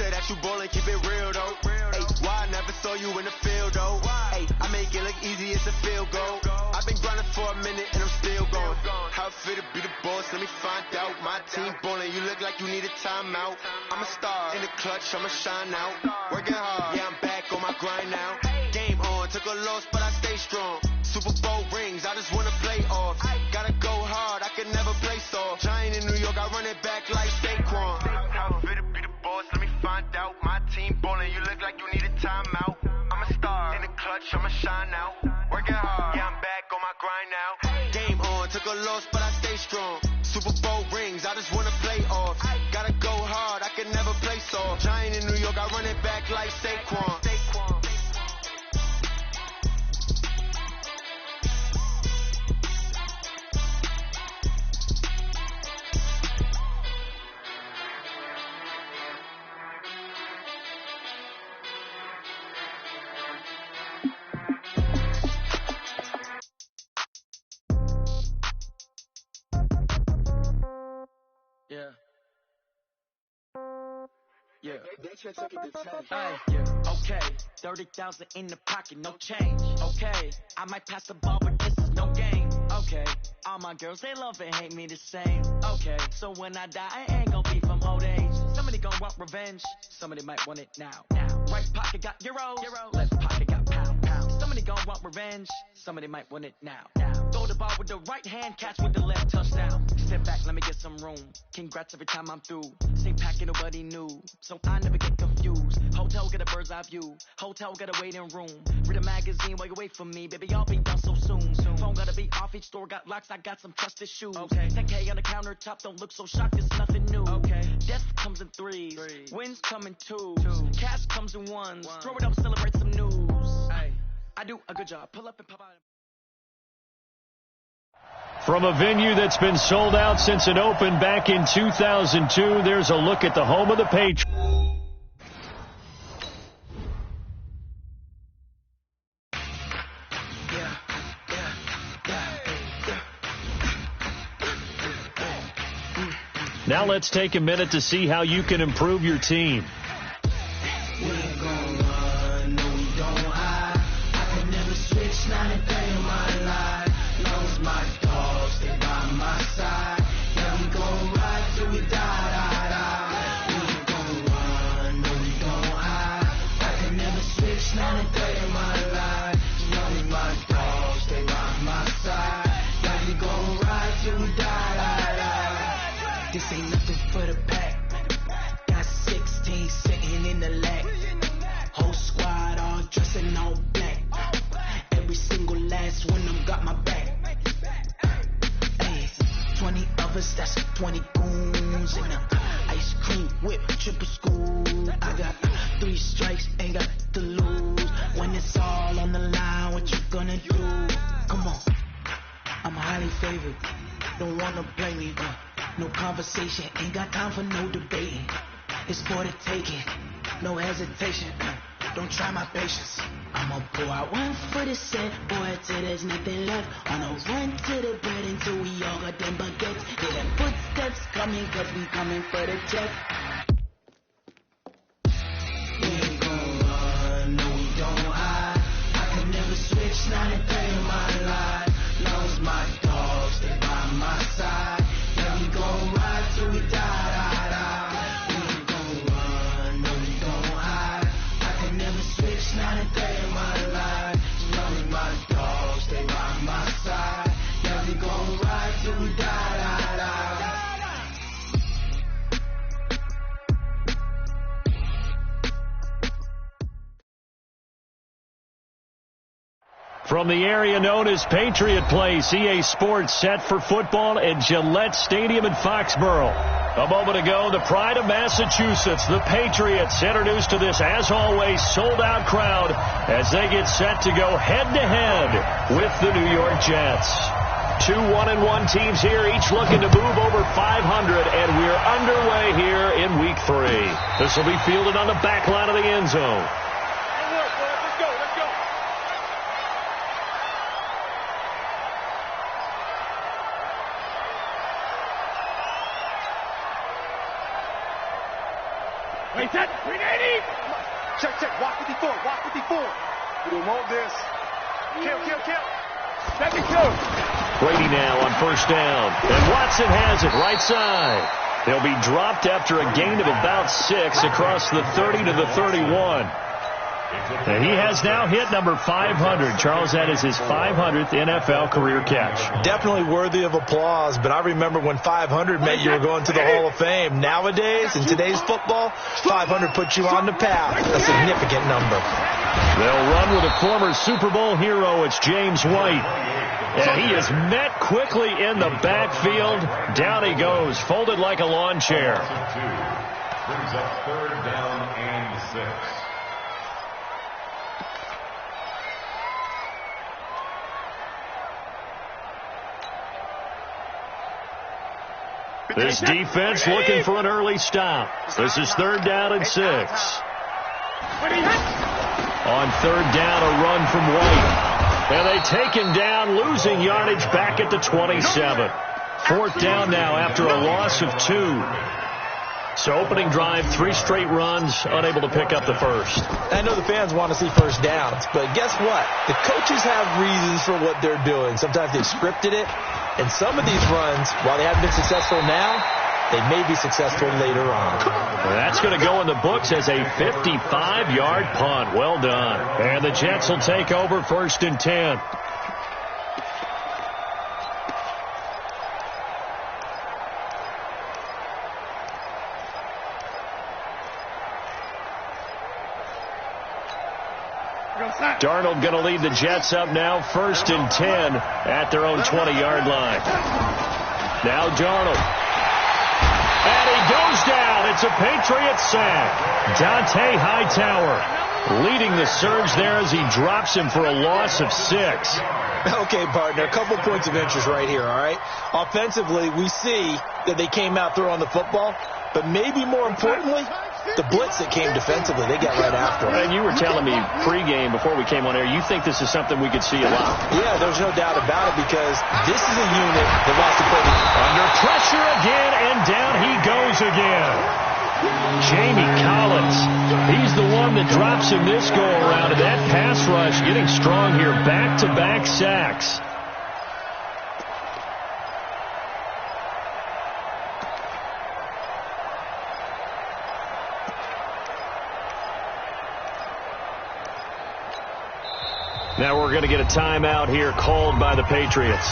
say that you ballin', keep it real though. Ay, why I never saw you in the field though? Ay, I make it look easy, it's a field goal. I've been grinding for a minute and I'm still going. How it feel to be the boss, let me find out. My team ballin', you look like you need a timeout. I'm a star in the clutch, I'ma shine out. Working hard, yeah, I'm back on my grind now. Game on, took a loss, but I stay strong. Super Bowl rings, I just wanna play off. Gotta go hard, I can never play soft. Giant in New York, I run it back like Saquon. How it feel to be the boss, let me find out. My team ballin', you look like you need a timeout. I'm a star in the clutch, I'ma shine out. Working hard, yeah, I'm back on my grind now. Game on, took a loss, but I stay strong. Super Bowl rings, I just wanna play off. Gotta go hard, I can never play soft. Giant in New York, I run it back like Saquon. Okay, 30,000 in the pocket, no change. Okay, I might pass the ball, but this is no game. Okay, all my girls, they love and hate me the same. Okay, so when I die, I ain't gon' be from old age. Somebody gon' want revenge, somebody might want it now. Right pocket got euros, left pocket got pound. Somebody gon' want revenge, somebody might want it now. Throw the ball with the right hand, catch with the left, touchdown. Step back, let me get some room. Congrats every time I'm through. Same packet, nobody knew, so I never get confused. Hotel get a bird's eye view, hotel got a waiting room. Read a magazine while you wait for me, baby, I'll be done so soon. Phone gotta be off, each store got locks, I got some trusted shoes. 10K on the countertop, don't look so shocked, it's nothing new. Death comes in threes, wins come in twos, cash comes in ones. Throw it up, celebrate some news. I do a good job, pull up and pop out. From a venue that's been sold out since it opened back in 2002, there's a look at the home of the Patriots. Now let's take a minute to see how you can improve your team. This ain't nothing for the pack. Got 16 sitting in the lag. Whole squad all dressed in all black. Every single last one of them got my back. Hey, 20 of us, that's 20 goons in a ice cream whip, triple school. I got 3 strikes, ain't got to lose. When it's all on the line, what you gonna do? Come on, I'm highly favored. Don't wanna play me, no conversation, ain't got time for no debating. It's for the taking, no hesitation. Don't try my patience. I'ma pour out one for the set, boy, till there's nothing left. On a run to the bread until we all got them baguettes. Hear them footsteps coming, cause we coming for the check. We ain't gon' run, no we don't hide. I can never switch, not a day in my life. Long as my dogs stay by my side. We gon' ride till we die. We ain't gon' run, no we don't hide. I can never switch, not a day in my life. As long as my dogs stay by my side. Yeah, we gon' ride till we die. From the area known as Patriot Place, EA Sports set for football at Gillette Stadium in Foxborough. A moment ago, the pride of Massachusetts, the Patriots, introduced to this, as always, sold-out crowd as they get set to go head-to-head with the New York Jets. 2 1-1 teams here, each looking to move over 500, and we're underway here in Week 3. This will be fielded on the back line of the end zone. Wait, set. 380. Check. Walk 54. Walk 54. We don't want this. Kill. Second kill. Brady now on first down. And Watson has it right side. He'll be dropped after a gain of about 6 across the 30 to the 31. And he has now hit number 500. Charles, that is his 500th NFL career catch. Definitely worthy of applause, but I remember when 500 meant you were going to the Hall of Fame. Nowadays, in today's football, 500 puts you on the path, a significant number. They'll run with a former Super Bowl hero. It's James White. And he is met quickly in the backfield. Down he goes, folded like a lawn chair. Brings up 3rd down and 6. This defense looking for an early stop. This is 3rd down and 6. On 3rd down, a run from White. And they take him down, losing yardage back at the 27. 4th down now after a loss of 2. So opening drive, 3 straight runs, unable to pick up the first. I know the fans want to see first downs, but guess what? The coaches have reasons for what they're doing. Sometimes they've scripted it. And some of these runs, while they haven't been successful now, they may be successful later on. That's going to go in the books as a 55-yard punt. Well done. And the Jets will take over 1st and 10. Darnold going to lead the Jets up now, 1st and 10 at their own 20-yard line. Now Darnold. And he goes down. It's a Patriots sack. Dante Hightower leading the surge there as he drops him for a loss of 6. Okay, partner, a couple points of interest right here, all right? Offensively, we see that they came out throwing the football, but maybe more importantly, the blitz that came defensively, they got right after it. And you were telling me pregame before we came on air, you think this is something we could see a lot. Yeah, there's no doubt about it because this is a unit that wants to play under pressure again, and down he goes again. Jamie Collins, he's the one that drops him this go-around, and that pass rush getting strong here, back-to-back sacks. Now we're going to get a timeout here called by the Patriots.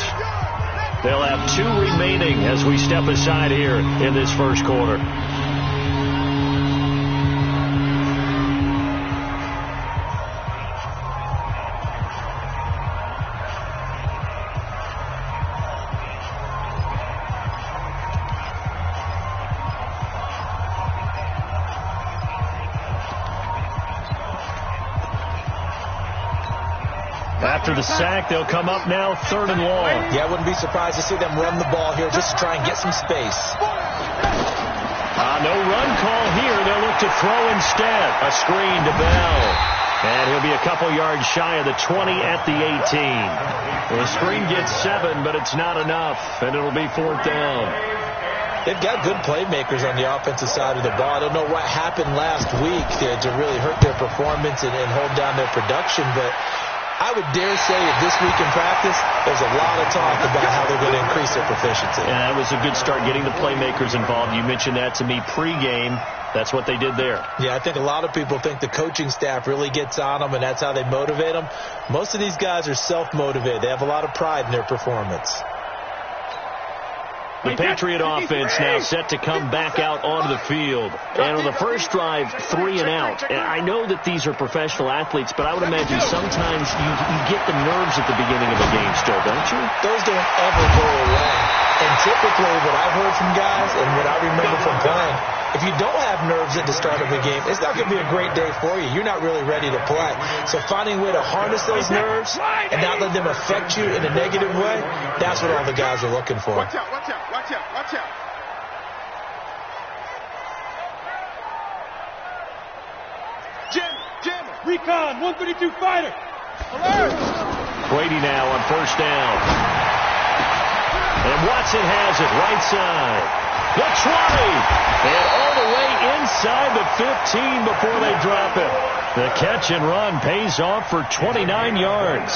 They'll have 2 remaining as we step aside here in this first quarter. After the sack, they'll come up now 3rd and long. Yeah, I wouldn't be surprised to see them run the ball here just to try and get some space. No run call here. They'll look to throw instead. A screen to Bell. And he'll be a couple yards shy of the 20 at the 18. The screen gets 7, but it's not enough, and it'll be 4th down. They've got good playmakers on the offensive side of the ball. I don't know what happened last week to really hurt their performance and hold down their production, but I would dare say that this week in practice, there's a lot of talk about how they're going to increase their proficiency. Yeah, that was a good start, getting the playmakers involved. You mentioned that to me pregame. That's what they did there. Yeah, I think a lot of people think the coaching staff really gets on them, and that's how they motivate them. Most of these guys are self-motivated. They have a lot of pride in their performance. The Patriot offense now set to come back out onto the field. And on the first drive, 3 and out. And I know that these are professional athletes, but I would imagine sometimes you get the nerves at the beginning of a game still, don't you? Those don't ever go away. And typically what I've heard from guys and what I remember from playing, if you don't have nerves at the start of a game, it's not going to be a great day for you. You're not really ready to play. So finding a way to harness those nerves and not let them affect you in a negative way, that's what all the guys are looking for. Watch out, watch out, watch out, watch out. Jammer, recon, 132 fighter. Alert! Brady now on first down. And Watson has it right side. The 20. And all the way inside the 15 before they drop it. The catch and run pays off for 29 yards.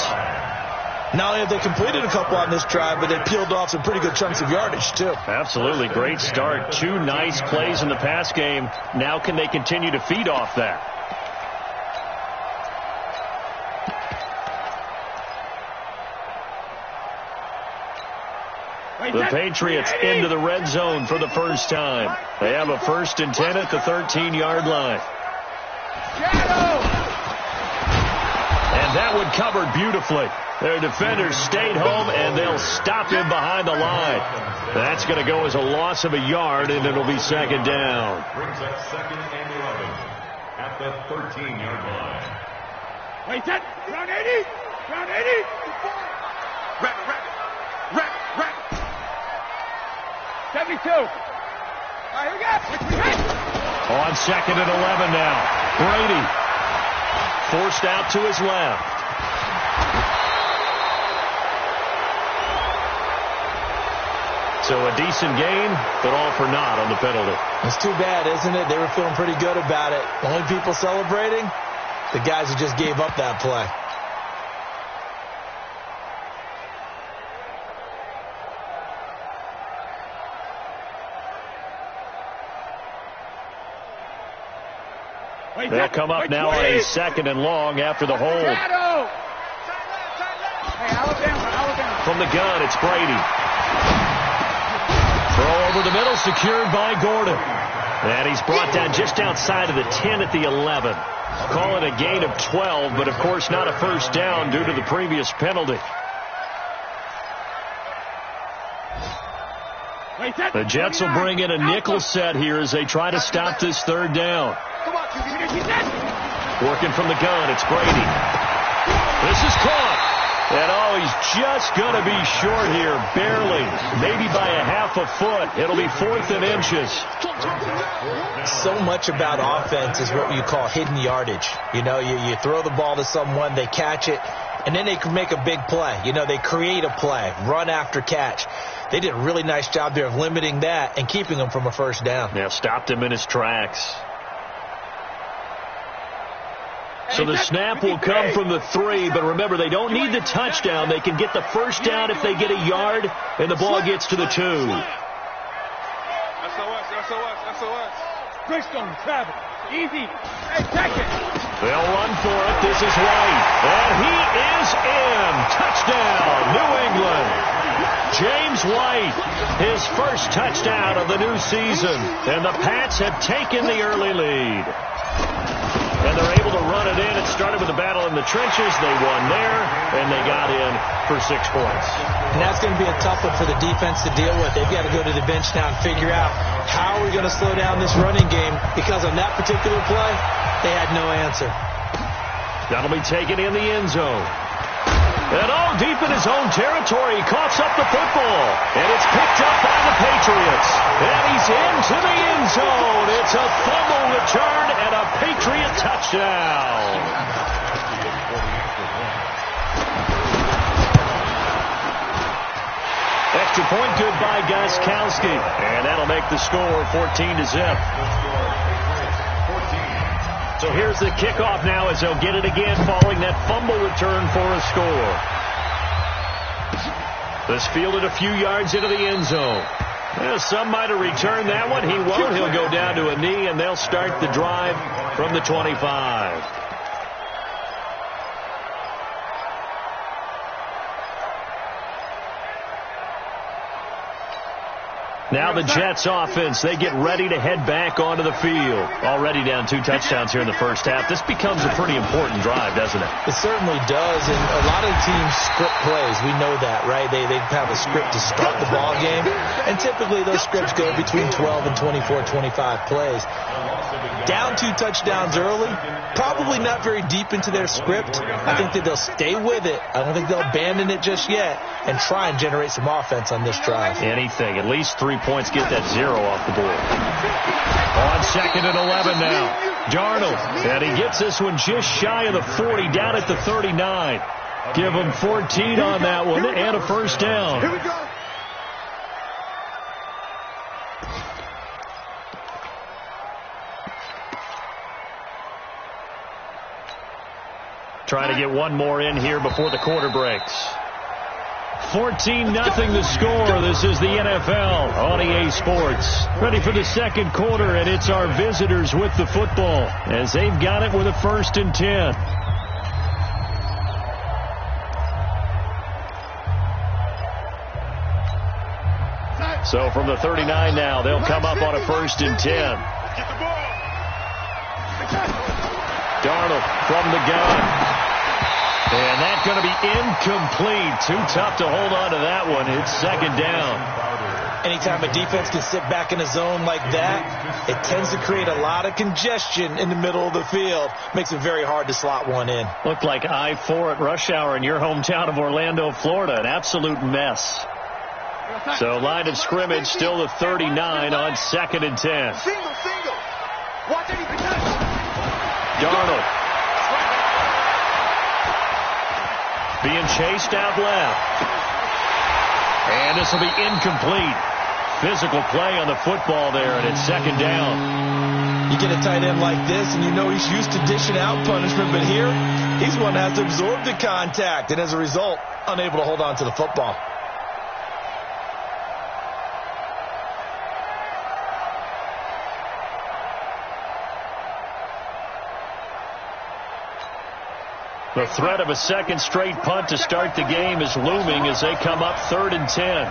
Not only have they completed a couple on this drive, but they peeled off some pretty good chunks of yardage, too. Absolutely. Great start. 2 nice plays in the pass game. Now can they continue to feed off that? The Patriots into the red zone for the first time. They have a 1st and 10 at the 13-yard line. And that one covered beautifully. Their defenders stayed home, and they'll stop him behind the line. That's going to go as a loss of a yard, and it'll be 2nd down. Brings up 2nd and 11 at the 13-yard line. Wait, that round 80, round 80. Rack. 72. All right, here we go. On 2nd and 11 now. Brady forced out to his left. So a decent gain, but all for naught on the penalty. It's too bad, isn't it? They were feeling pretty good about it. The only people celebrating, the guys who just gave up that play. They'll come up now on a 2nd and long after the hold. Hey, Alabama. From the gun, it's Brady. Throw over the middle, secured by Gordon. And he's brought down just outside of the 10 at the 11. Call it a gain of 12, but of course not a 1st down due to the previous penalty. The Jets will bring in a nickel set here as they try to stop this 3rd down. Working from the gun, it's Brady. This is caught. And he's just going to be short here, barely. Maybe by a half a foot. It'll be 4th and inches. So much about offense is what you call hidden yardage. You know, you throw the ball to someone, they catch it, and then they can make a big play. You know, they create a play, run after catch. They did a really nice job there of limiting that and keeping him from a 1st down. Yeah, stopped him in his tracks. So the snap will come from the 3, but remember, they don't need the touchdown. They can get the 1st down if they get a yard, and the ball gets to the 2. SOS. Christone, travel. Easy. Hey, take it. They'll run for it. This is White. And he is in. Touchdown, New England. James White, his 1st touchdown of the new season. And the Pats have taken the early lead. And they're able to run it in. It started with a battle in the trenches. They won there, and they got in for 6 points. And that's going to be a tough one for the defense to deal with. They've got to go to the bench now and figure out how are we going to slow down this running game, because on that particular play, they had no answer. That'll be taken in the end zone. And deep in his own territory, he coughs up the football. And it's picked up by the Patriots. And he's into the end zone. It's a fumble return and a Patriot touchdown. Extra point good by Gostkowski. And that'll make the score 14-0. So here's the kickoff now as they'll get it again following that fumble return for a score. This fielded a few yards into the end zone. Well, some might have returned that one. He won't. He'll go down to a knee, and they'll start the drive from the 25. Now the Jets offense, they get ready to head back onto the field. Already down 2 touchdowns here in the first half. This becomes a pretty important drive, doesn't it? It certainly does, and a lot of teams script plays. We know that, right? They have a script to start the ball game, and typically those scripts go between 12 and 24, 25 plays. Down 2 touchdowns early, probably not very deep into their script. I think that they'll stay with it. I don't think they'll abandon it just yet and try and generate some offense on this drive. Anything. At least 3 points, get that 0 off the board. On 2nd and 11 now. Darnold. And he gets this one just shy of the 40, down at the 39. Give him 14 on that one and a first down. Here we go. trying to get one more in here before the quarter breaks. 14-0 the score. This is the NFL on EA Sports. Ready for the second quarter, and it's our visitors with the football as they've got it with a 1st and 10. So from the 39 now, they'll come up on a 1st and 10. Darnold from the gun. And that's going to be incomplete. Too tough to hold on to that one. It's 2nd down. Anytime a defense can sit back in a zone like that, it tends to create a lot of congestion in the middle of the field. Makes it very hard to slot one in. Looked like I-4 at rush hour in your hometown of Orlando, Florida. An absolute mess. So line of scrimmage still the 39 on 2nd and 10. Single. Watch it. Darnold. Being chased out left. And this will be incomplete. Physical play on the football there, and it's 2nd down. You get a tight end like this, and you know he's used to dishing out punishment, but here, he's one that has to absorb the contact, and as a result, unable to hold on to the football. The threat of a second straight punt to start the game is looming as they come up 3rd and 10.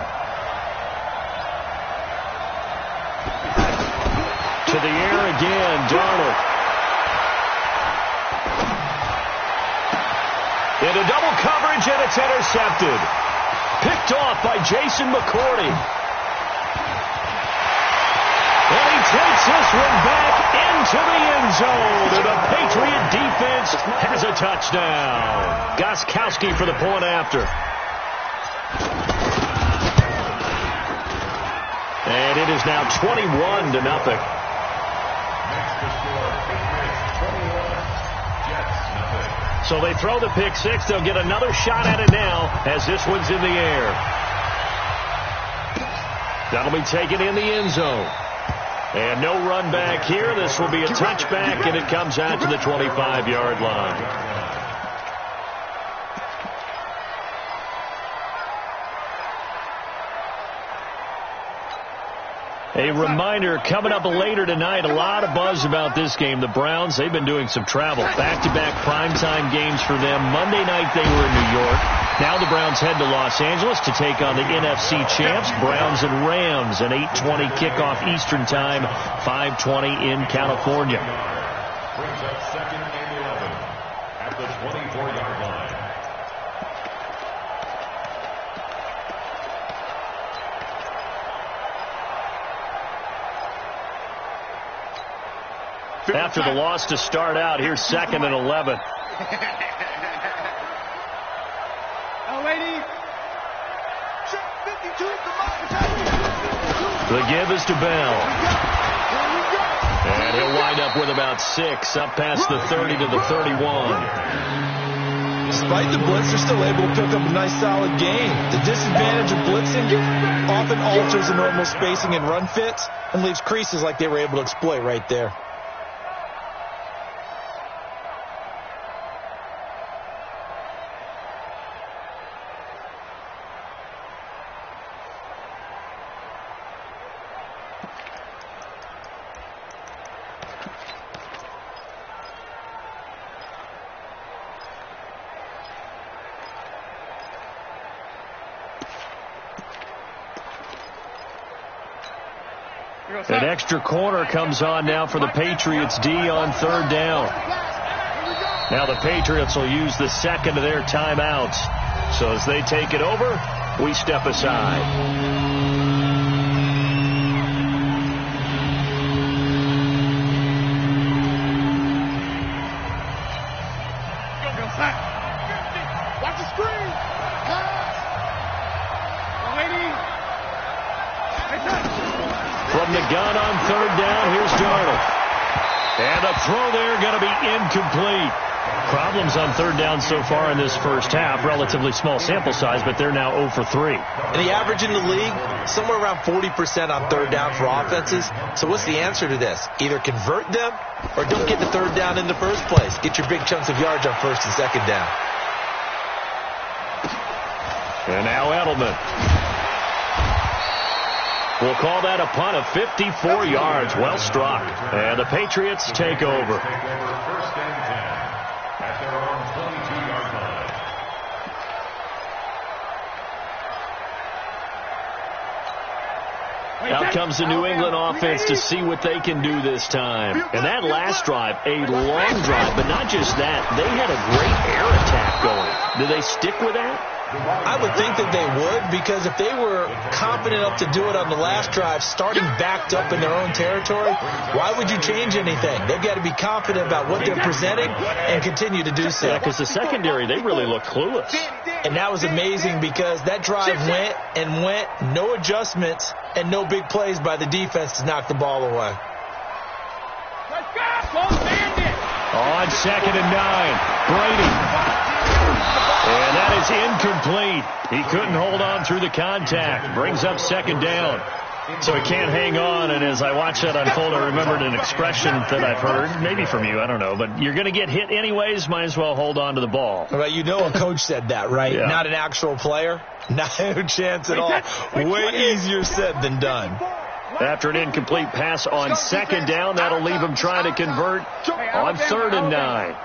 To the air again, Darnold. Into double coverage, and it's intercepted. Picked off by Jason McCourty. And he takes this one back into the end zone. And the Patriot defense has a touchdown. Gostkowski for the point after. And it is now 21-0. So they throw the pick six. They'll get another shot at it now as this one's in the air. That'll be taken in the end zone. And no run back here. This will be a touchback, and it comes out to the 25-yard line. A reminder, coming up later tonight, a lot of buzz about this game. The Browns, they've been doing some travel. Back-to-back primetime games for them. Monday night they were in New York. Now the Browns head to Los Angeles to take on the NFC champs, Browns and Rams, an 8:20 kickoff Eastern time, 5:20 in California. Brings up 2nd and 11 at the 24-yard line. After the loss to start out, here's 2nd and 11. The give is to Bell. And he'll wind up with about 6, up past the 30 to the 31. Despite the blitz, they're still able to pick up a nice solid gain. The disadvantage of blitzing often alters the normal spacing and run fits and leaves creases like they were able to exploit right there. An extra corner comes on now for the Patriots D on 3rd down. Now the Patriots will use the second of their timeouts. So as they take it over, we step aside. Watch the screen. From the gun on 3rd down, here's Darnold. And a throw there going to be incomplete. Problems on third down so far in this first half. Relatively small sample size, but they're now 0 for 3. And the average in the league, somewhere around 40% on third down for offenses. So what's the answer to this? Either convert them or don't get the third down in the first place. Get your big chunks of yards on first and second down. And now Edelman. We'll call that a punt of 54 yards. Well struck. And the Patriots take over. First and 10 at their own 22-yard line. Out comes the New England offense to see what they can do this time. And that last drive, a long drive, but not just that. They had a great air attack going. Do they stick with that? I would think that they would, because if they were confident enough to do it on the last drive, starting backed up in their own territory, why would you change anything? They've got to be confident about what they're presenting and continue to do so. Yeah, because the secondary, they really look clueless. And that was amazing because that drive went and went, no adjustments, and no big plays by the defense to knock the ball away. On 2nd and 9, Brady. And that is incomplete. He couldn't hold on through the contact. Brings up 2nd down. So he can't hang on. And as I watched that unfold, I remembered an expression that I've heard, maybe from you, I don't know. But you're going to get hit anyways, might as well hold on to the ball. Well, you know a coach said that, right? Yeah. Not an actual player. Not a chance at all. Way easier said than done. After an incomplete pass on 2nd down, that'll leave him trying to convert on 3rd and 9.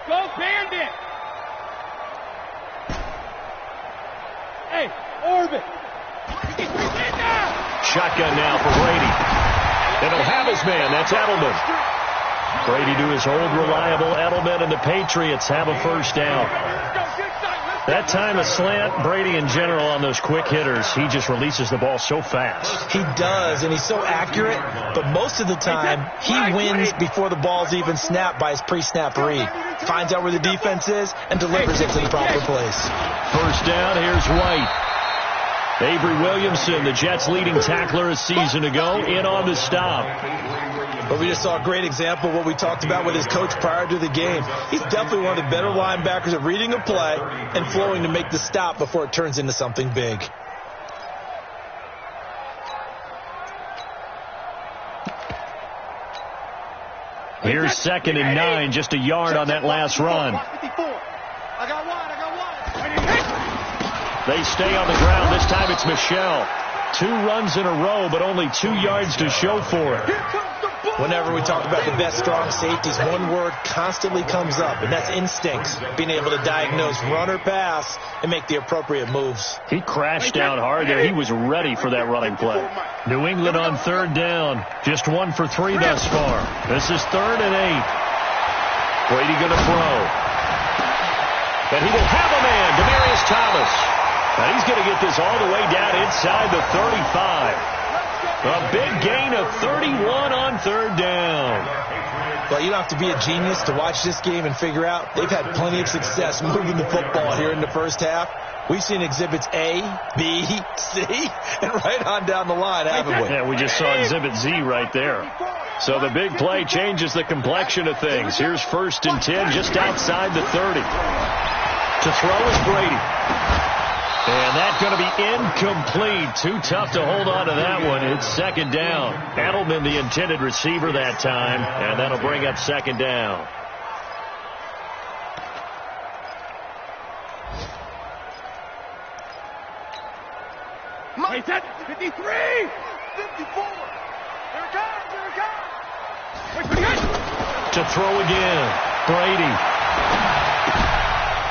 Go Bandit! Hey, Orbit! Shotgun now for Brady. And he'll have his man. That's Edelman. Brady to his old reliable Edelman, and the Patriots have a first down. That time a slant, Brady in general on those quick hitters, he just releases the ball so fast. He does, and he's so accurate, but most of the time he wins before the ball's even snapped by his pre-snap read. Finds out where the defense is and delivers it to the proper place. First down, here's White. Avery Williamson, the Jets' leading tackler a season ago, in on the stop. But we just saw a great example of what we talked about with his coach prior to the game. He's definitely one of the better linebackers at reading a play and flowing to make the stop before it turns into something big. Here's 2nd and 9, just a yard on that last run. They stay on the ground. This time it's Michel. 2 runs in a row, but only 2 yards to show for it. Whenever we talk about the best strong safeties, one word constantly comes up, and that's instincts. Being able to diagnose run or pass and make the appropriate moves. He crashed down hard there. He was ready for that running play. New England on 3rd down. Just 1 for 3 thus far. This is 3rd and 8. Brady going to throw. And he will have a man, Demaryius Thomas. And he's going to get this all the way down inside the 35. A big gain of 31 on 3rd down. Well, you don't have to be a genius to watch this game and figure out they've had plenty of success moving the football here in the first half. We've seen exhibits A, B, C, and right on down the line, haven't we? Yeah, we just saw exhibit Z right there. So the big play changes the complexion of things. Here's 1st and 10 just outside the 30. To throw is Brady. And that's going to be incomplete. Too tough to hold on to that one. It's 2nd down. Edelman, the intended receiver that time, and that'll bring up 2nd down. Hey, set 53! 54! Here it comes! Here it comes! To throw again. Brady.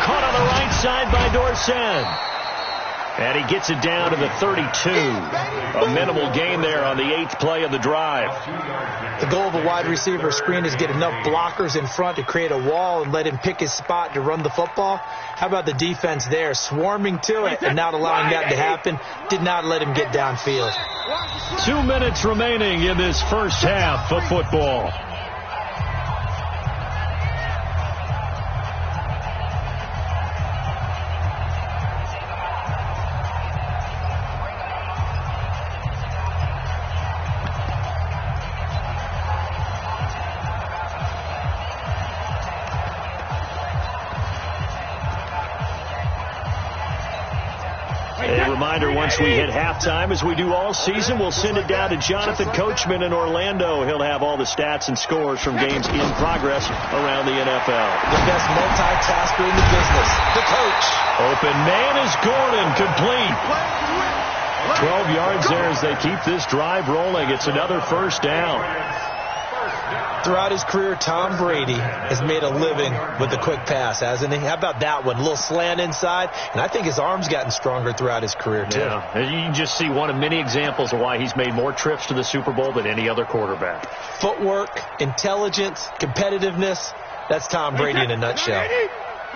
Caught on the right side by Dorsett. And he gets it down to the 32. A minimal gain there on the 8th play of the drive. The goal of a wide receiver screen is get enough blockers in front to create a wall and let him pick his spot to run the football. How about the defense there, swarming to it and not allowing that to happen? Did not let him get downfield. 2 minutes remaining in this first half of football. reminder, once we hit halftime, as we do all season, we'll send it down to Jonathan Coachman in Orlando. He'll have all the stats and scores from games in progress around the NFL. The best multitasker in the business, the coach. Open man is Gordon, complete. 12 yards there as they keep this drive rolling. It's another first down. Throughout his career, Tom Brady has made a living with the quick pass, hasn't he? How about that one? A little slant inside, and I think his arm's gotten stronger throughout his career, too. Yeah, you can just see one of many examples of why he's made more trips to the Super Bowl than any other quarterback. Footwork, intelligence, competitiveness, that's Tom Brady in a nutshell.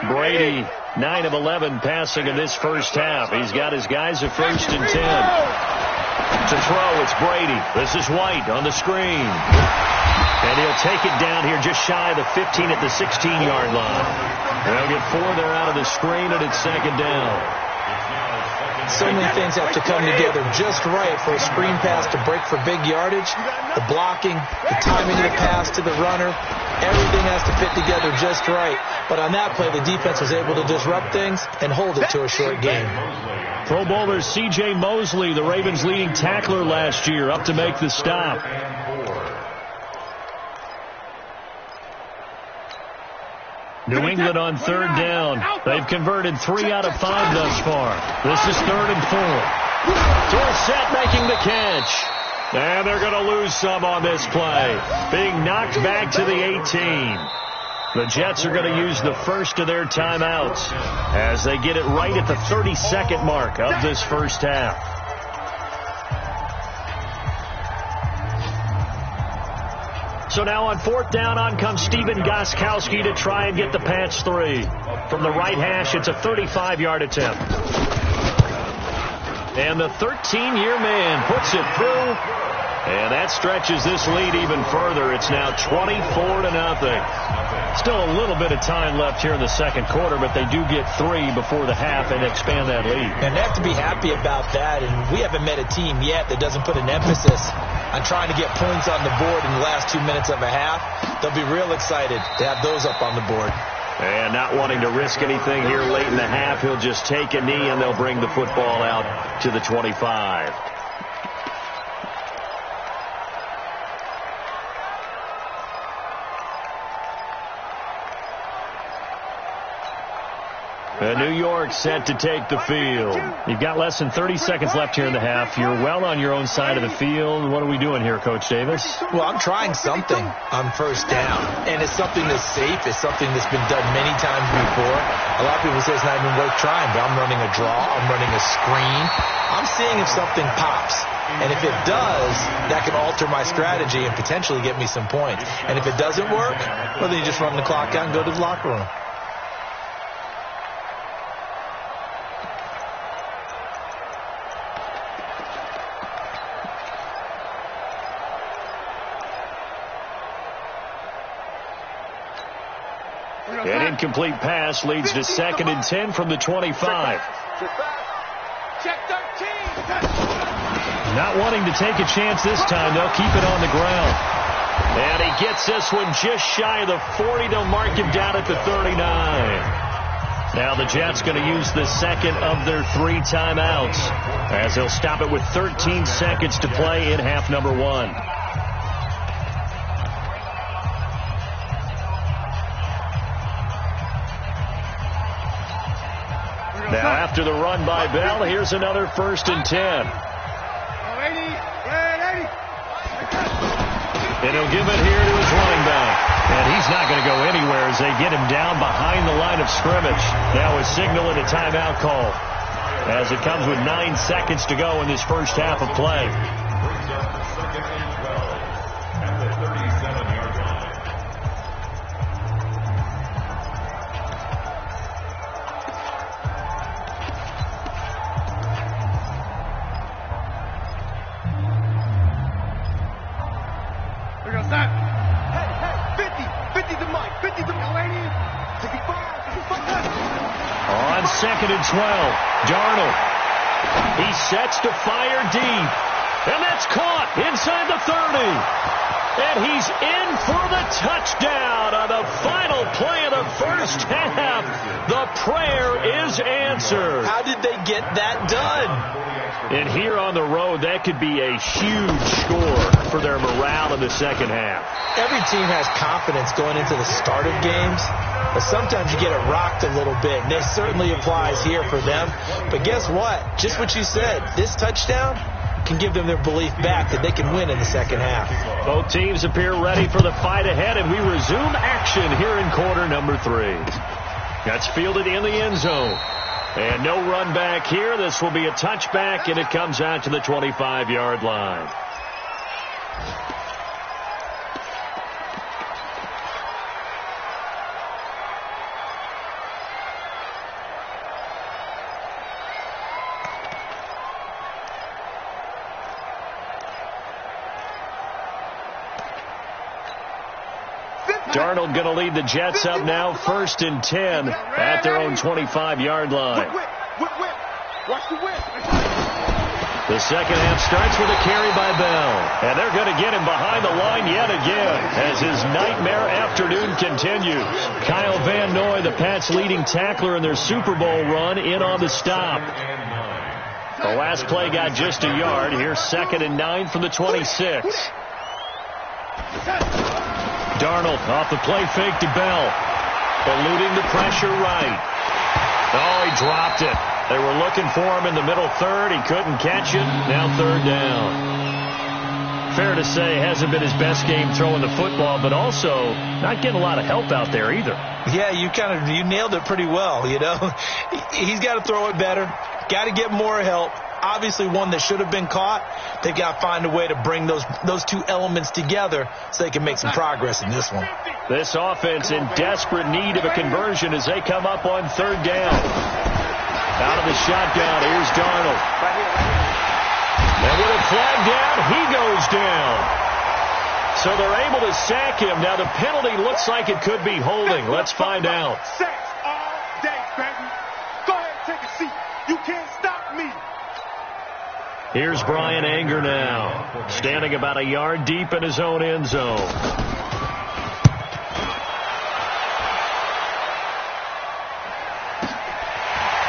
Brady, 9 of 11 passing in this first half. He's got his guys at 1st and 10. To throw, it's Brady. This is White on the screen. And he'll take it down here just shy of the 15 at the 16-yard line. They'll get 4 there out of the screen, and it's 2nd down. So many things have to come together just right for a screen pass to break for big yardage. The blocking, the timing of the pass to the runner, everything has to fit together just right. But on that play, the defense was able to disrupt things and hold it to a short game. Pro Bowler C.J. Mosley, the Ravens' leading tackler last year, up to make the stop. New England on 3rd down. They've converted 3 out of 5 thus far. This is 3rd and 4. Dorsett making the catch. And they're going to lose some on this play. Being knocked back to the 18. The Jets are going to use the first of their timeouts as they get it right at the 30-second mark of this first half. So now on 4th down, on comes Steven Gostkowski to try and get the Pats 3. From the right hash, it's a 35-yard attempt. And the 13-year man puts it through. And that stretches this lead even further. It's now 24-0. Still a little bit of time left here in the second quarter, but they do get 3 before the half and expand that lead. And they have to be happy about that. And we haven't met a team yet that doesn't put an emphasis on trying to get points on the board in the last 2 minutes of a half. They'll be real excited to have those up on the board. And not wanting to risk anything here late in the half, he'll just take a knee and they'll bring the football out to the 25. New York set to take the field. You've got less than 30 seconds left here in the half. You're well on your own side of the field. What are we doing here, Coach Davis? Well, I'm trying something on 1st down, and it's something that's safe. It's something that's been done many times before. A lot of people say it's not even worth trying, but I'm running a draw. I'm running a screen. I'm seeing if something pops. And if it does, that can alter my strategy and potentially get me some points. And if it doesn't work, well, then you just run the clock out and go to the locker room. An incomplete pass leads to 2nd and 10 from the 25. Check 13. Not wanting to take a chance this time. They'll keep it on the ground. And he gets this one just shy of the 40. They'll mark him down at the 39. Now the Jets going to use the second of their 3 timeouts as they'll stop it with 13 seconds to play in half number 1. Now after the run by Bell, here's another 1st and 10. And he'll give it here to his running back. And he's not going to go anywhere as they get him down behind the line of scrimmage. Now a signal and a timeout call as it comes with 9 seconds to go in this first half of play. On 2nd and 12, Darnold. He sets to fire deep. And that's caught inside the 30. And he's in for the touchdown on the final play of the first half. The prayer is answered. How did they get that done? And here on the road, that could be a huge score for their morale in the second half. Every team has confidence going into the start of games, but sometimes you get it rocked a little bit, and it certainly applies here for them. But guess what? Just what you said, this touchdown can give them their belief back that they can win in the second half. Both teams appear ready for the fight ahead, and we resume action here in quarter number 3. That's fielded in the end zone. And no run back here. This will be a touchback, and it comes out to the 25-yard line. Darnold going to lead the Jets up now, 1st and 10 at their own 25-yard line. Watch the whip. The second half starts with a carry by Bell. And they're going to get him behind the line yet again as his nightmare afternoon continues. Kyle Van Noy, the Pats' leading tackler in their Super Bowl run, in on the stop. The last play got just a yard. Here's 2nd and 9 from the 26. Darnold off the play fake to Bell. Eluding the pressure right. Oh, he dropped it. They were looking for him in the middle third. He couldn't catch it. Now 3rd down. Fair to say, hasn't been his best game throwing the football, but also not getting a lot of help out there either. Yeah, you nailed it pretty well, you know. He's got to throw it better. Got to get more help. Obviously one that should have been caught. They've got to find a way to bring those two elements together so they can make some progress in this one. This offense in desperate need of a conversion as they come up on 3rd down. Out of the shotgun, here's Darnold. And with a flag down, he goes down. So they're able to sack him. Now the penalty looks like it could be holding. Let's find out. Sacks all day, baby. Go ahead and take a seat. You can't stop me. Here's Brian Anger now, standing about a yard deep in his own end zone.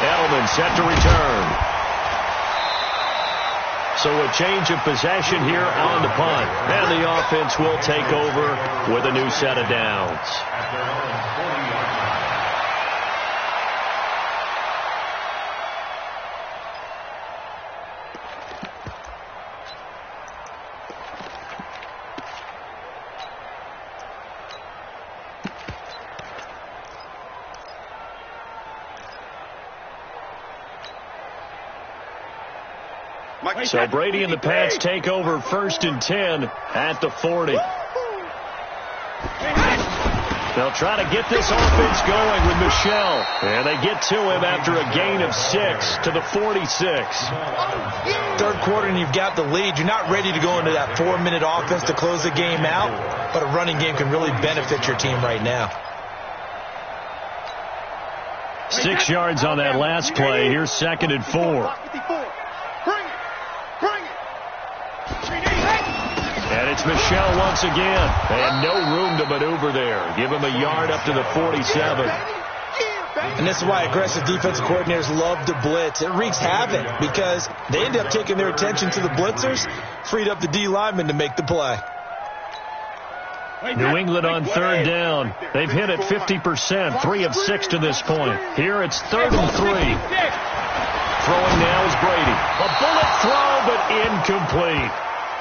Edelman set to return. So a change of possession here on the punt. And the offense will take over with a new set of downs. So Brady and the Pats take over 1st and 10 at the 40. They'll try to get this offense going with Michel. And they get to him after a gain of 6 to the 46. 3rd quarter and you've got the lead. You're not ready to go into that 4-minute offense to close the game out. But a running game can really benefit your team right now. 6 yards on that last play. Here's 2nd and 4. And it's Michel once again. And no room to maneuver there. Give him a yard up to the 47. And this is why aggressive defensive coordinators love to blitz. It wreaks havoc because they end up taking their attention to the blitzers, freed up the D lineman to make the play. New England on 3rd down. They've hit it 50%, 3 of 6 to this point. Here it's 3rd and 3. Throwing now is Brady. A bullet throw, but incomplete.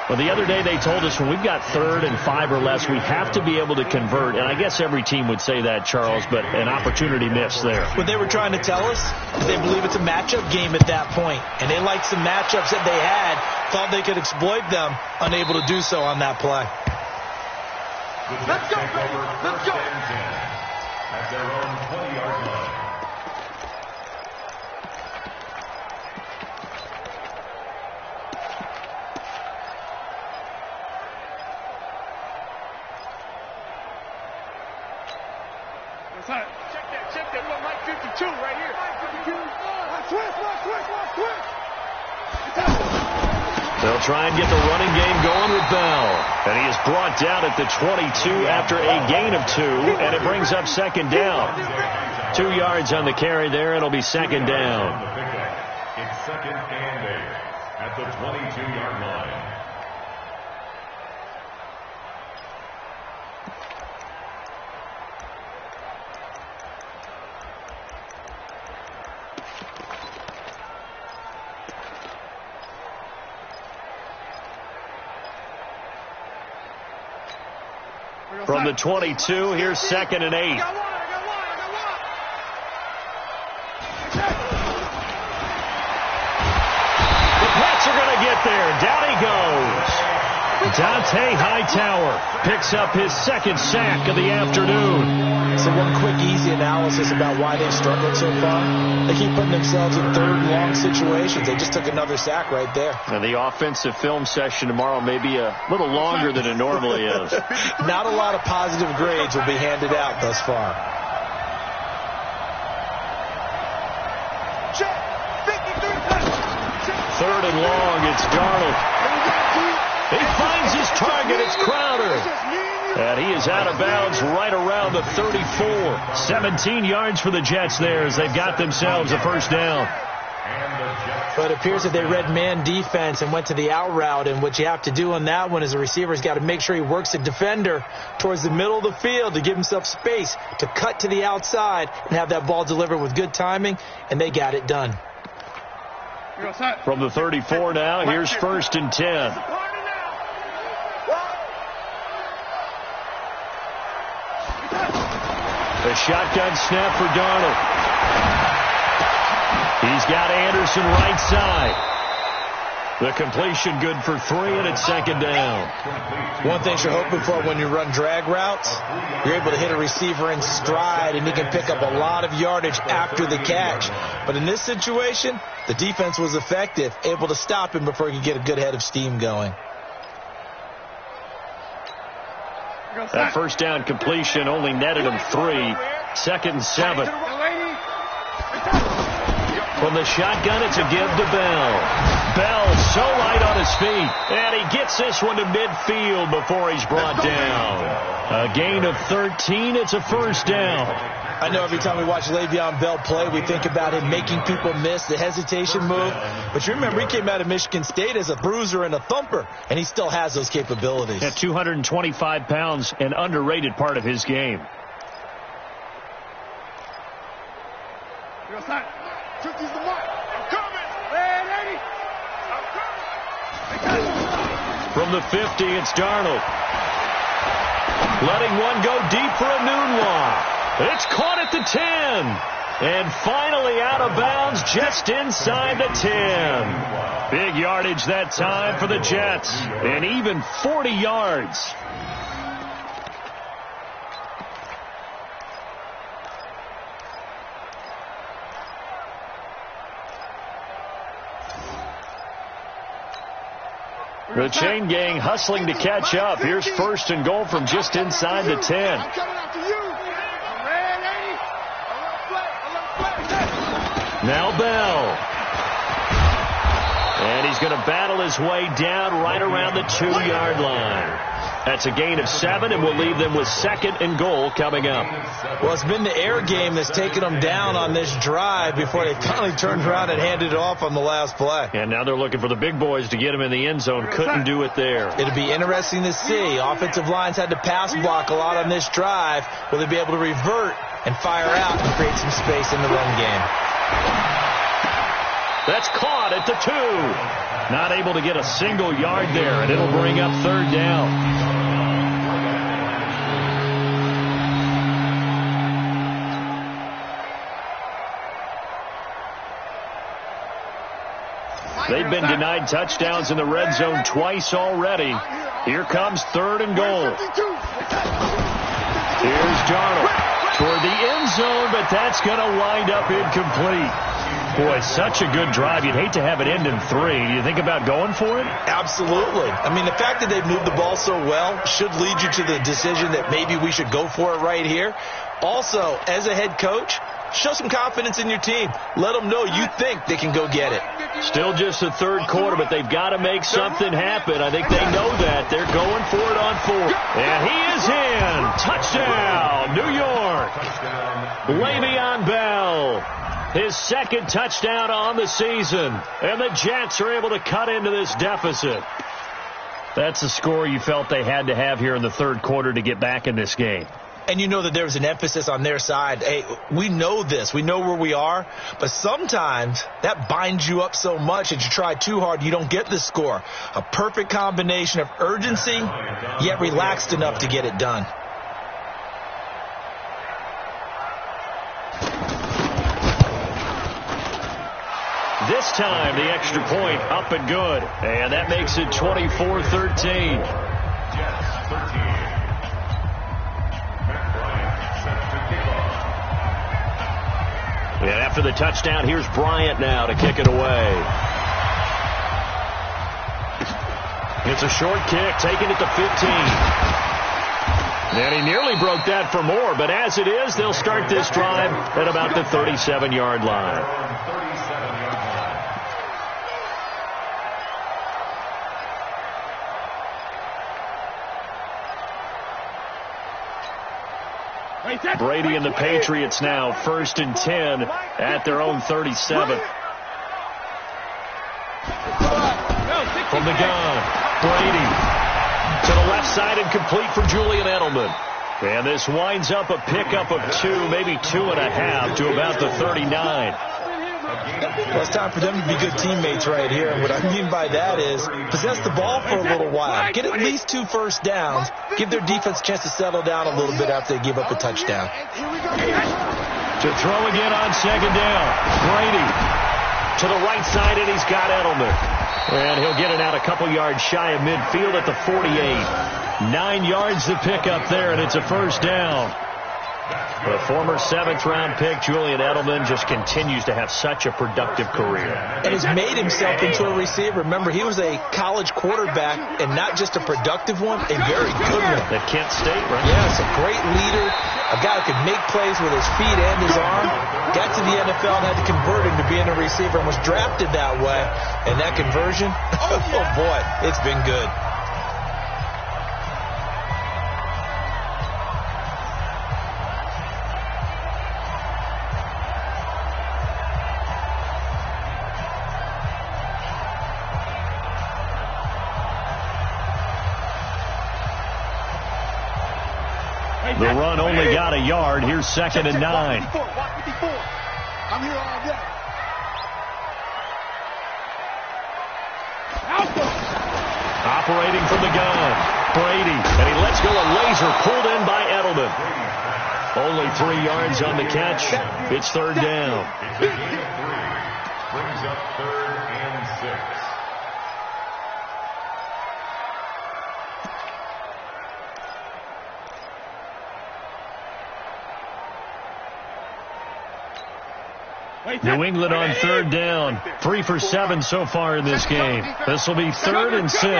Well, the other day they told us when we've got 3rd and 5 or less, we have to be able to convert. And I guess every team would say that, Charles, but an opportunity missed there. What they were trying to tell us, they believe it's a matchup game at that point. And they liked some matchups that they had, thought they could exploit them, unable to do so on that play. Let's go, baby. Let's go. At their own 20-yard line. Check that. Look, Mike 52 right here. Mike 52. Twist. The They'll try and get the running game going with Bell. And he is brought down at the 22 after a gain of 2, and it brings up second down. 2 yards on the carry there, and it'll be second down. It's second and 8 at the 22-yard line. From the 22, here's second and 8. There, down he goes. Dante Hightower picks up his second sack of the afternoon. So one quick, easy analysis about why they've struggled so far. They keep putting themselves in third and long situations. They just took another sack right there. And the offensive film session tomorrow may be a little longer than it normally is. Not a lot of positive grades will be handed out thus far. Third and long, it's Darnold. He finds his target, it's Crowder. And he is out of bounds right around the 34. 17 yards for the Jets there as they've got themselves a first down. But it appears that they read man defense and went to the out route, and what you have to do on that one is a receiver's got to make sure he works the defender towards the middle of the field to give himself space to cut to the outside and have that ball delivered with good timing, and they got it done. From the 34 now, here's first and 10. A shotgun snap for Darnold. He's got Anderson right side. The completion good for 3, and it's second down. One thing you're hoping for when you run drag routes, you're able to hit a receiver in stride, and he can pick up a lot of yardage after the catch. But in this situation, the defense was effective, able to stop him before he could get a good head of steam going. That first down completion only netted him 3. Second and 7. From the shotgun, it's a give to Bell. Bell so light on his feet, and he gets this one to midfield before he's brought down. A gain of 13, it's a first down. I know every time we watch Le'Veon Bell play, we think about him making people miss the hesitation move. But you remember, he came out of Michigan State as a bruiser and a thumper, and he still has those capabilities. At 225 pounds, an underrated part of his game. From the 50, it's Darnold. Letting one go deep for a Nunwa. It's caught at the 10. And finally out of bounds just inside the 10. Big yardage that time for the Jets. And even 40 yards. The chain gang hustling to catch up. Here's first and goal from just inside the 10. Now Bell. And he's going to battle his way down right around the 2-yard line. That's a gain of 7, and we'll leave them with second and goal coming up. Well, it's been the air game that's taken them down on this drive before they finally turned around and handed it off on the last play. And now they're looking for the big boys to get him in the end zone. Couldn't do it there. It'll be interesting to see. Offensive lines had to pass block a lot on this drive. Will they be able to revert and fire out and create some space in the run game? That's caught at the 2. Not able to get a single yard there, and it'll bring up third down. They've been denied touchdowns in the red zone twice already. Here comes third and goal. Here's Darnold toward the end zone, but that's going to wind up incomplete. Boy, such a good drive. You'd hate to have it end in 3. Do you think about going for it? Absolutely. I mean, the fact that they've moved the ball so well should lead you to the decision that maybe we should go for it right here. Also, as a head coach, show some confidence in your team. Let them know you think they can go get it. Still just the third quarter, but they've got to make something happen. I think they know that. They're going for it on 4. And he is in. Touchdown, New York. Le'Veon Bell, his second touchdown on the season. And the Jets are able to cut into this deficit. That's the score you felt they had to have here in the third quarter to get back in this game. And you know that there was an emphasis on their side. Hey, we know this. We know where we are. But sometimes that binds you up so much that you try too hard, you don't get the score. A perfect combination of urgency, yet relaxed enough to get it done. This time, the extra point up and good. And that makes it 24-13. Jets 13. And after the touchdown, here's Bryant now to kick it away. It's a short kick, taking it to 15. And he nearly broke that for more, but as it is, they'll start this drive at about the 37-yard line. Brady and the Patriots now 1st and 10 at their own 37. From the gun, Brady to the left side and complete for Julian Edelman. And this winds up a pickup of 2, maybe 2.5 to about the 39. Well, it's time for them to be good teammates right here. And what I mean by that is possess the ball for a little while. Get at least 2 first downs. Give their defense a chance to settle down a little bit after they give up a touchdown. To throw again on 2nd down. Brady to the right side, and he's got Edelman. And he'll get it out a couple yards shy of midfield at the 48. 9 yards to pick up there, and it's a first down. The former 7th-round pick, Julian Edelman, just continues to have such a productive career. And has made himself into a receiver. Remember, he was a college quarterback, and not just a productive one, a very good one. At Kent State, right? Yes, a great leader, a guy who could make plays with his feet and his arm. Got to the NFL and had to convert him to being a receiver and was drafted that way. And that conversion, oh boy, it's been good. The run only got a yard. Here's 2nd and 9. I'm here all day. Operating from the gun, Brady, and he lets go a laser pulled in by Edelman. Only 3 yards on the catch. It's 3rd down. It's a gain of 3. Brings up 3rd and 6. New England on 3rd down. 3 for 7 so far in this game. This will be 3rd and 6. Hey,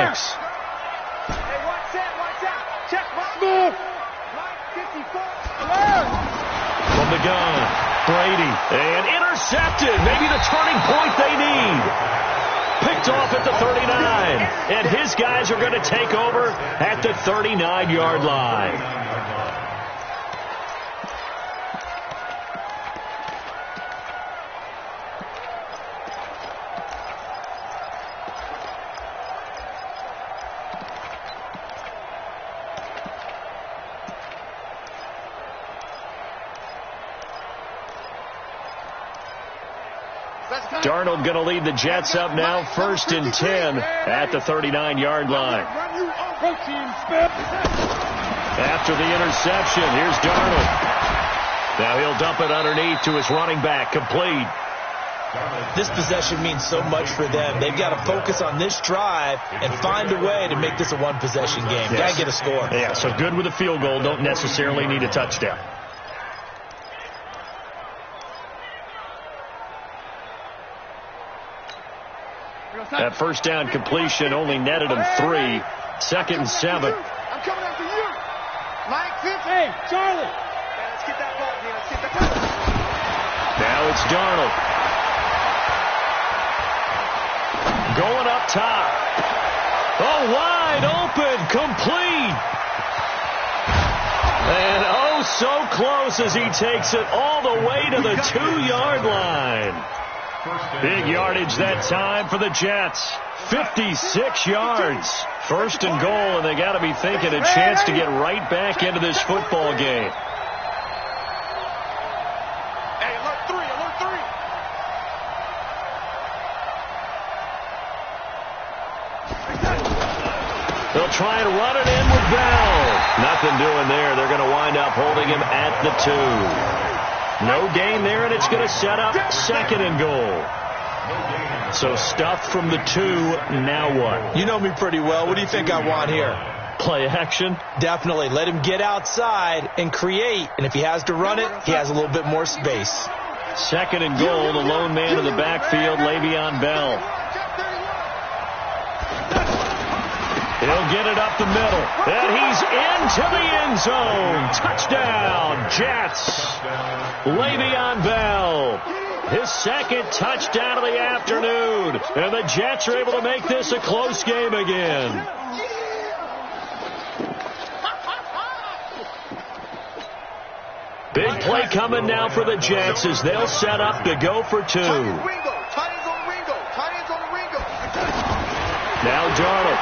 watch out. Check, move. From the gun, Brady, and intercepted. Maybe the turning point they need. Picked off at the 39. And his guys are going to take over at the 39-yard line. Darnold going to lead the Jets up now, 1st and 10 at the 39-yard line. After the interception, here's Darnold. Now he'll dump it underneath to his running back, complete. This possession means so much for them. They've got to focus on this drive and find a way to make this a one-possession game. Got to get a score. Yeah, so good with a field goal, don't necessarily need a touchdown. That first down completion only netted him 3. 2nd and 7. I'm coming after you. Mike, 50. Hey, Charlie. Let's get that ball, man. Let's get that ball. Now it's Darnold. Going up top. Oh, wide open, complete. And oh, so close as he takes it all the way to the 2-yard line. Big yardage that time for the Jets. 56 yards. First and goal, and they got to be thinking a chance to get right back into this football game. Hey, alert 3, alert 3. They'll try and run it in with Bell. Nothing doing there. They're going to wind up holding him at the 2. No gain there, and it's going to set up second and goal. So stuffed from the 2, now what? You know me pretty well. What do you think I want here? Play action? Definitely. Let him get outside and create. And if he has to run it, he has a little bit more space. Second and goal, the lone man in the backfield, Le'Veon Bell. He'll get it up the middle. And he's into the end zone. Touchdown, Jets. Le'Veon Bell. His second touchdown of the afternoon. And the Jets are able to make this a close game again. Big play coming now for the Jets as they'll set up to go for 2. Now Darnold.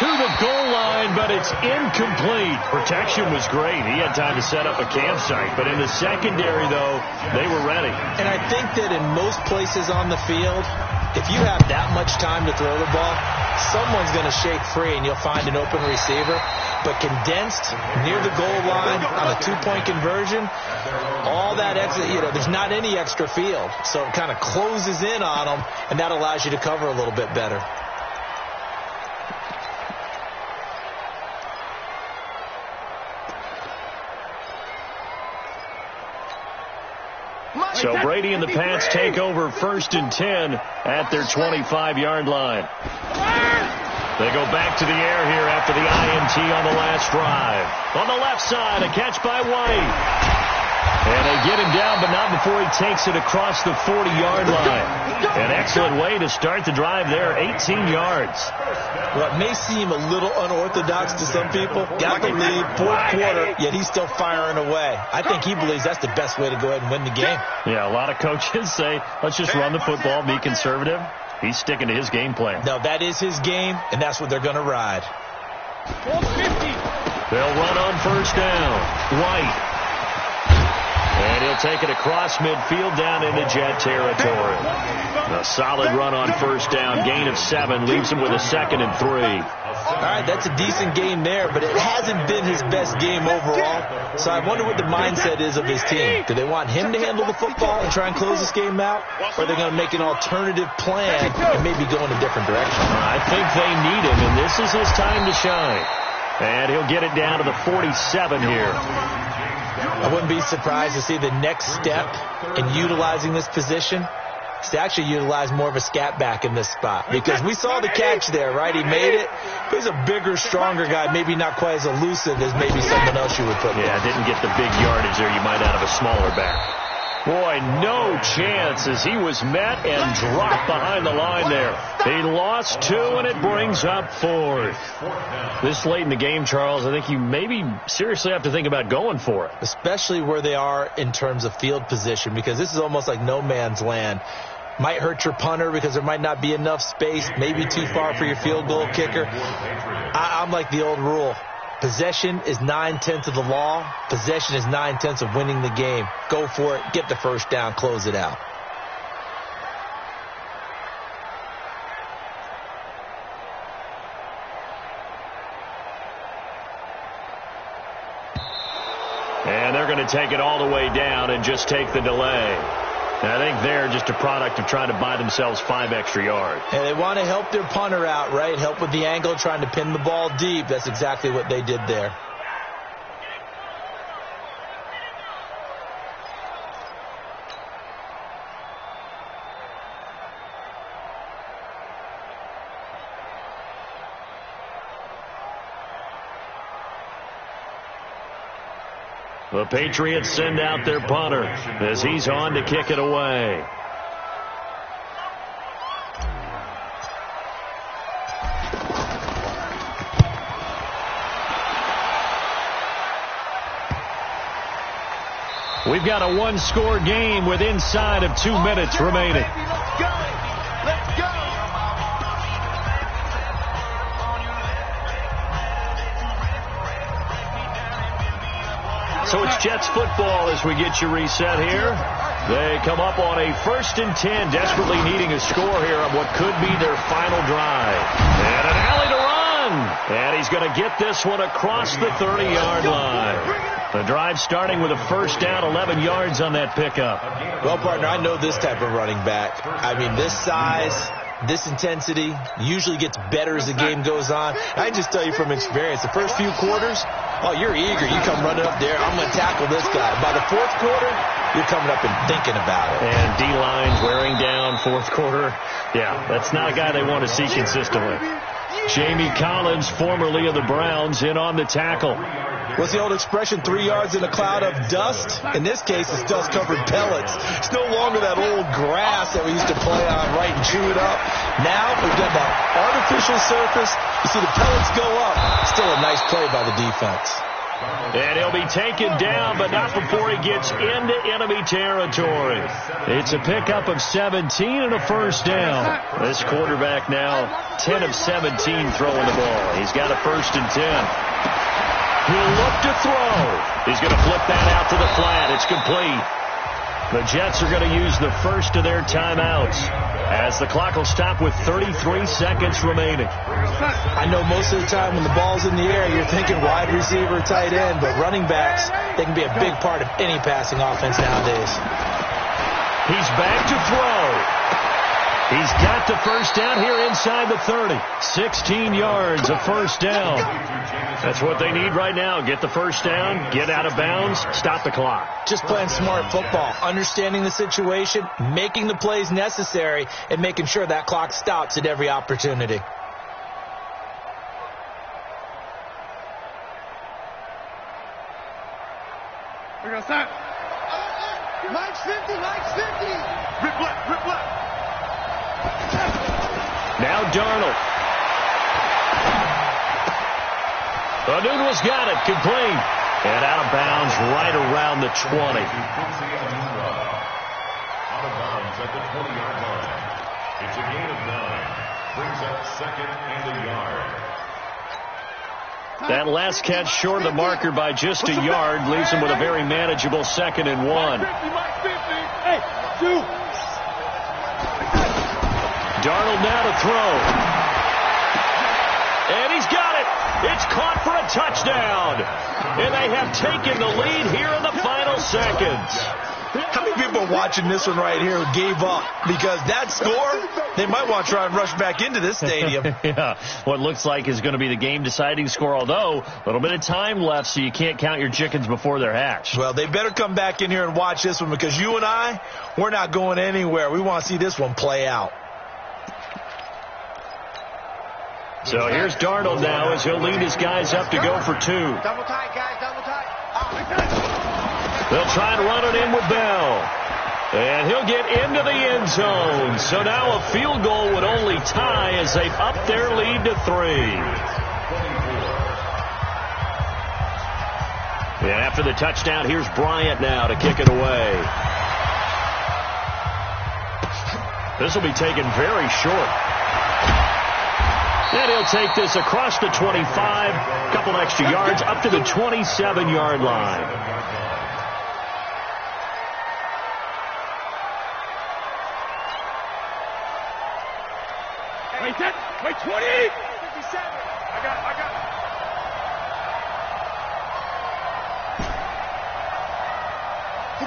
To the goal line, but it's incomplete. Protection was great. He had time to set up a campsite. But in the secondary, though, they were ready. And I think that in most places on the field, if you have that much time to throw the ball, someone's going to shake free and you'll find an open receiver. But condensed near the goal line on a 2-point conversion, all that extra, there's not any extra field. So it kind of closes in on them, and that allows you to cover a little bit better. So Brady and the Pats take over first and 10 at their 25-yard line. They go back to the air here after the INT on the last drive. On the left side, a catch by White. And they get him down, but not before he takes it across the 40-yard line. An excellent way to start the drive there, 18 yards. Well, it may seem a little unorthodox to some people. Got the lead, fourth quarter, yet he's still firing away. I think he believes that's the best way to go ahead and win the game. Yeah, a lot of coaches say, let's just run the football, be conservative. He's sticking to his game plan. No, that is his game, and that's what they're going to ride. They'll run on first down. White. And he'll take it across midfield down into Jet territory. A solid run on first down. Gain of 7 leaves him with a 2nd and 3. All right, that's a decent game there, but it hasn't been his best game overall. So I wonder what the mindset is of his team. Do they want him to handle the football and try and close this game out? Or are they going to make an alternative plan and maybe go in a different direction? I think they need him, and this is his time to shine. And he'll get it down to the 47 here. I wouldn't be surprised to see the next step in utilizing this position is to actually utilize more of a scat back in this spot. Because we saw the catch there, right? He made it. But he's a bigger, stronger guy, maybe not quite as elusive as maybe someone else you would put there. Yeah, didn't get the big yardage there you might out of a smaller back. Boy, no chance as he was met and dropped behind the line there. He lost 2, and it brings up 4th. This late in the game, Charles, I think you maybe seriously have to think about going for it. Especially where they are in terms of field position, because this is almost like no man's land. Might hurt your punter because there might not be enough space, maybe too far for your field goal kicker. I'm like the old rule. Possession is 9/10 of the law. Possession is 9/10 of winning the game. Go for it. Get the first down. Close it out. And they're going to take it all the way down and just take the delay. And I think they're just a product of trying to buy themselves 5 extra yards. And they want to help their punter out, right? Help with the angle, trying to pin the ball deep. That's exactly what they did there. The Patriots send out their punter as he's on to kick it away. We've got a one-score game with inside of 2 minutes remaining. Let's go. Let's go. So it's Jets football as we get you reset here. They come up on a 1st and 10, desperately needing a score here on what could be their final drive. And an alley to run. And he's going to get this one across the 30-yard line. The drive starting with a first down, 11 yards on that pickup. Well, partner, I know this type of running back. I mean, this size, this intensity usually gets better as the game goes on. I can just tell you from experience, the first few quarters, oh, you're eager. You come running up there. I'm going to tackle this guy. By the 4th quarter, you're coming up and thinking about it. And D-line's wearing down 4th quarter. Yeah, that's not a guy they want to see consistently. Jamie Collins, formerly of the Browns, in on the tackle. What's the old expression, 3 yards in a cloud of dust? In this case, it's dust-covered pellets. It's no longer that old grass that we used to play on, right, and chew it up. Now, we've got that artificial surface. You see the pellets go up. Still a nice play by the defense. And he'll be taken down, but not before he gets into enemy territory. It's a pickup of 17 and a first down. This quarterback now 10 of 17 throwing the ball. He's got a 1st and 10. He'll look to throw. He's going to flip that out to the flat. It's complete. The Jets are going to use the first of their timeouts as the clock will stop with 33 seconds remaining. I know most of the time when the ball's in the air, you're thinking wide receiver, tight end, but running backs, they can be a big part of any passing offense nowadays. He's back to throw. He's got the first down here inside the 30. 16 yards of first down. That's what they need right now. Get the first down, get out of bounds, stop the clock. Just playing smart football, understanding the situation, making the plays necessary, and making sure that clock stops at every opportunity. We're going to start. Light 50, light 50. Rip left, rip left. Now Darnold. Anuno's got it, complete. And out of bounds right around the 20. Out of bounds at the 20-yard line. It's a gain of 9. Brings up 2nd and a yard. That last catch short of the marker by just a yard leaves him with a very manageable 2nd and 1. Hey, 2. Darnold now to throw. And he's got it. It's caught for a touchdown. And they have taken the lead here in the final seconds. How many people are watching this one right here who gave up? Because that score, they might want to try and rush back into this stadium. Yeah, what looks like is going to be the game-deciding score, although a little bit of time left, so you can't count your chickens before they're hatched. Well, they better come back in here and watch this one, because you and I, we're not going anywhere. We want to see this one play out. So here's Darnold now as he'll lead his guys up to go for 2. Double tight, guys, double tight. They'll try to run it in with Bell. And he'll get into the end zone. So now a field goal would only tie as they've upped their lead to 3. And after the touchdown, here's Bryant now to kick it away. This will be taken very short. And he'll take this across the 25, a couple extra yards, up to the 27-yard line. Wait, 10. Wait, 20. 57. I got it.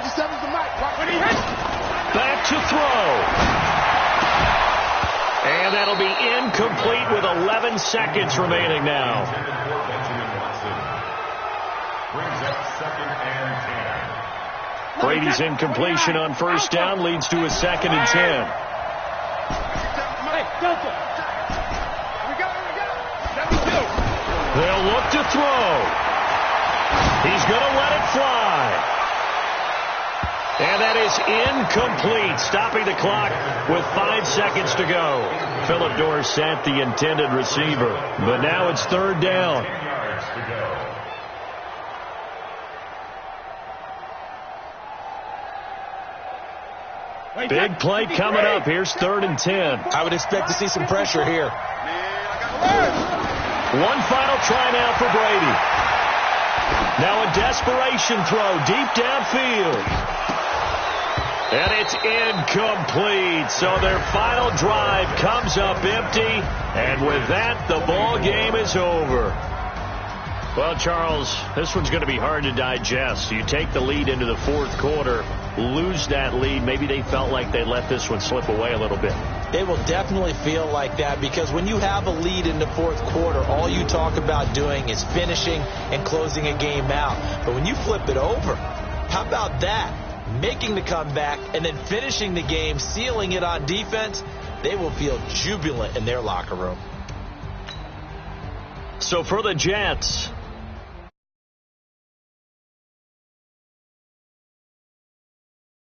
57's the mic. When he hits. Back to throw. And that'll be incomplete with 11 seconds remaining now. Brings up 2nd and 10. Brady's incompletion on first down leads to a 2nd and 10. Hey, Delta. We got it. 72. They'll look to throw. He's going to let it fly. And that is incomplete, stopping the clock with 5 seconds to go. Philip Dorsett, the intended receiver. But now it's third down. 10 yards to go. Big play coming up. Here's 3rd and 10. I would expect to see some pressure here. One final try now for Brady. Now a desperation throw deep downfield. And it's incomplete. So their final drive comes up empty. And with that, the ball game is over. Well, Charles, this one's going to be hard to digest. You take the lead into the fourth quarter, lose that lead. Maybe they felt like they let this one slip away a little bit. It will definitely feel like that because when you have a lead in the fourth quarter, all you talk about doing is finishing and closing a game out. But when you flip it over, how about that? Making the comeback and then finishing the game, sealing it on defense, they will feel jubilant in their locker room. So for the Jets,